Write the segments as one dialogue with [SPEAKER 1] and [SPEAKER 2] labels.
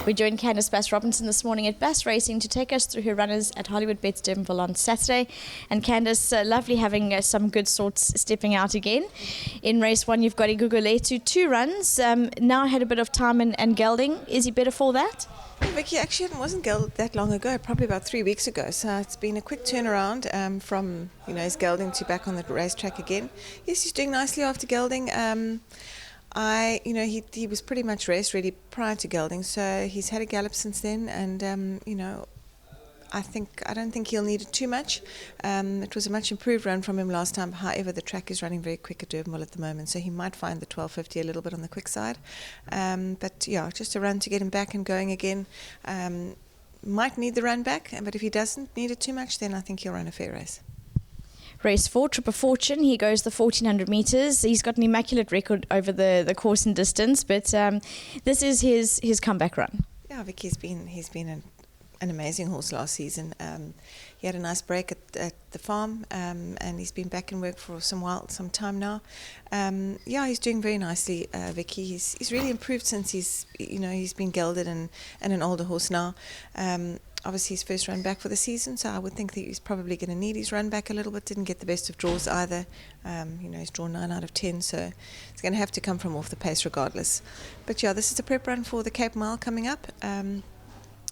[SPEAKER 1] We joined Candice Bass-Robinson this morning at Bass Racing to take us through her runners at Hollywood Bets Durbanville on Saturday. And Candice, lovely having some good sorts stepping out again. In race one, you've got Iguguletu, 2 runs. Now had a bit of time and gelding. Is he better for that?
[SPEAKER 2] Well, Vicky, actually it wasn't gelded that long ago, probably about 3 weeks ago. So it's been a quick turnaround from his gelding to back on the racetrack again. Yes, he's doing nicely after gelding. He was pretty much race ready prior to gelding, so he's had a gallop since then, and I don't think he'll need it too much. It was a much improved run from him last time. However, the track is running very quick at Durbanville at the moment, so he might find the 12:50 a little bit on the quick side. But yeah, just a run to get him back and going again. Might need the run back, but if he doesn't need it too much, then I think he'll run a fair race.
[SPEAKER 1] Race 4, Trip of Fortune. He goes the 1400 metres. He's got an immaculate record over the course and distance, but this is his comeback run.
[SPEAKER 2] Yeah, Vicky, he's been an amazing horse last season. He had a nice break at the farm, and he's been back in work for some time now. He's doing very nicely, Vicky. He's really improved since he's been gelded and an older horse now. Obviously his first run back for the season, so I would think that he's probably going to need his run back a little bit. Didn't get the best of draws either. He's drawn 9 out of 10, so it's going to have to come from off the pace regardless. But yeah, this is a prep run for the Cape Mile coming up.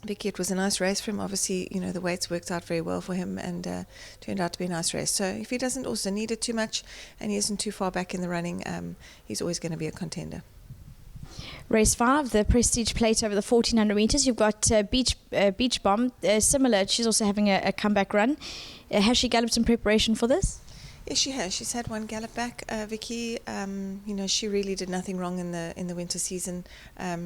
[SPEAKER 2] Vicky, it was a nice race for him. Obviously, the weights worked out very well for him and turned out to be a nice race. So if he doesn't also need it too much and he isn't too far back in the running, he's always going to be a contender.
[SPEAKER 1] Race 5, the Prestige Plate over the 1400 metres. You've got Beach Bomb, similar. She's also having a comeback run. Has she galloped in preparation for this?
[SPEAKER 2] Yes, she has. She's had one gallop back, Vicky. She really did nothing wrong in the winter season.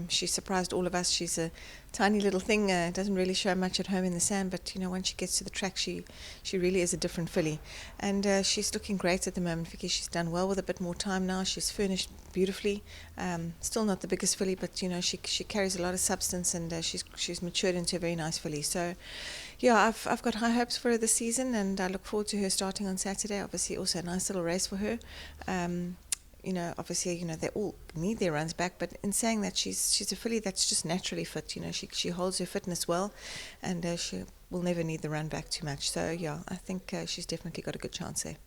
[SPEAKER 2] She surprised all of us. She's a tiny little thing. Doesn't really show much at home in the sand, but once she gets to the track, she really is a different filly, and she's looking great at the moment. Vicky, she's done well with a bit more time now. She's furnished beautifully. Still not the biggest filly, but she carries a lot of substance, and she's matured into a very nice filly. So, yeah, I've got high hopes for her this season, and I look forward to her starting on Saturday. Obviously, also a nice little race for her. Obviously, they all need their runs back, but in saying that, she's a filly that's just naturally fit. She holds her fitness well, and she will never need the run back too much. So, yeah, I think she's definitely got a good chance there.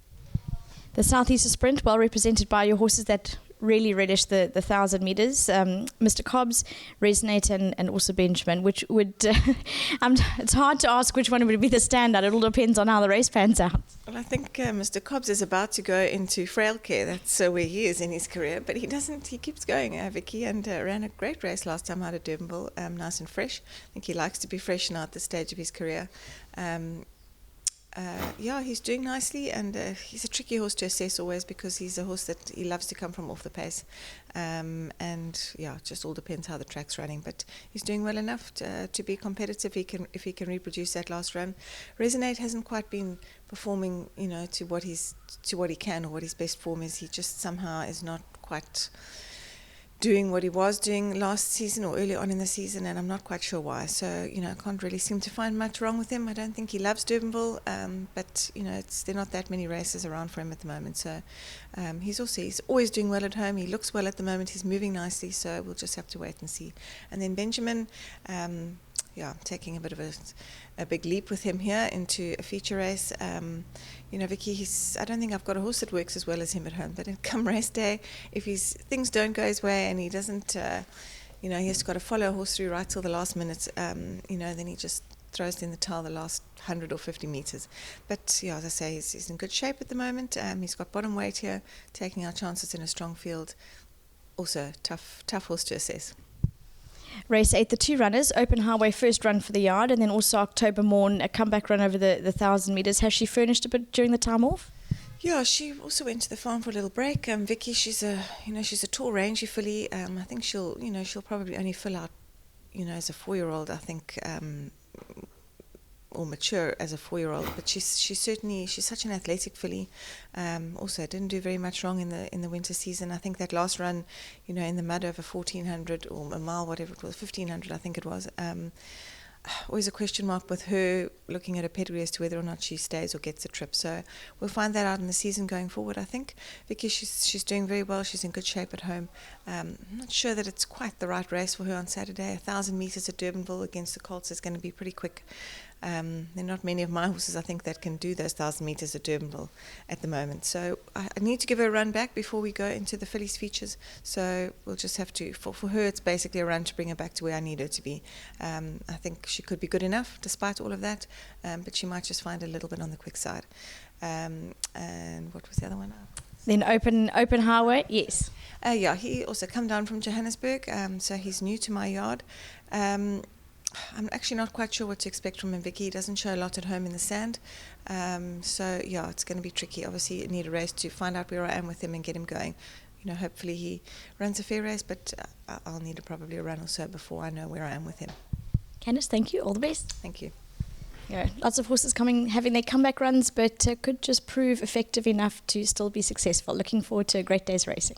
[SPEAKER 1] The Southeast Sprint, well represented by your horses that really relish the 1,000 metres. Mr. Cobbs, Resonate, and also Benjamin, which would... it's hard to ask which one would be the standout. It all depends on how the race pans out.
[SPEAKER 2] Well, I think Mr. Cobbs is about to go into frail care. That's where he is in his career. But he doesn't. He keeps going, Vicky, and ran a great race last time out of Durbanville, nice and fresh. I think he likes to be fresh now at this stage of his career. He's doing nicely, and he's a tricky horse to assess always because he's a horse that he loves to come from off the pace, it just all depends how the track's running, but he's doing well enough to be competitive if he can reproduce that last run. Resonate hasn't quite been performing to what he can or what his best form is. He just somehow is not quite doing what he was doing last season or early on in the season, and I'm not quite sure why. So, I can't really seem to find much wrong with him. I don't think he loves Durbanville, but, there are not that many races around for him at the moment. So, he's always doing well at home. He looks well at the moment. He's moving nicely, so we'll just have to wait and see. And then Benjamin, taking a bit of a big leap with him here into a feature race. Vicky, I don't think I've got a horse that works as well as him at home. But come race day, if things don't go his way and he doesn't, he has got to follow a horse through right till the last minute, then he just throws in the towel the last 100 or 50 metres. But, as I say, he's in good shape at the moment. He's got bottom weight here, taking our chances in a strong field. Also, tough horse to assess.
[SPEAKER 1] Race 8, the 2 runners, Open Highway, first run for the yard, and then also October Morn, a comeback run over the 1,000 metres. Has she furnished a bit during the time off?
[SPEAKER 2] Yeah, she also went to the farm for a little break. Vicky, she's a tall, rangy filly. I think she'll probably only fill out, as a 4-year-old. I think. Or mature as a 4-year-old, but she's such an athletic filly. Also didn't do very much wrong in the winter season. I think that last run, in the mud over 1,400 or a mile, whatever it was, 1,500, I think it was. always a question mark with her looking at her pedigree as to whether or not she stays or gets a trip. So we'll find that out in the season going forward, I think. Vicky, she's doing very well. She's in good shape at home. I'm not sure that it's quite the right race for her on Saturday. 1,000 metres at Durbanville against the Colts is going to be pretty quick. There are not many of my horses, I think, that can do those 1,000 metres at Durbanville at the moment. So I need to give her a run back before we go into the fillies features. So we'll just have to, for her, it's basically a run to bring her back to where I need her to be. I think she could be good enough despite all of that, but she might just find a little bit on the quick side. And what was the other one?
[SPEAKER 1] Then open highway, yes.
[SPEAKER 2] Yeah, he also come down from Johannesburg, so he's new to my yard. I'm actually not quite sure what to expect from him, Vicky. He doesn't show a lot at home in the sand. So, yeah, it's going to be tricky. Obviously, I need a race to find out where I am with him and get him going. Hopefully he runs a fair race, but I'll need probably a run or so before I know where I am with him.
[SPEAKER 1] Candice, thank you. All the best.
[SPEAKER 2] Thank you.
[SPEAKER 1] Yeah, lots of horses having their comeback runs, but could just prove effective enough to still be successful. Looking forward to a great day's racing.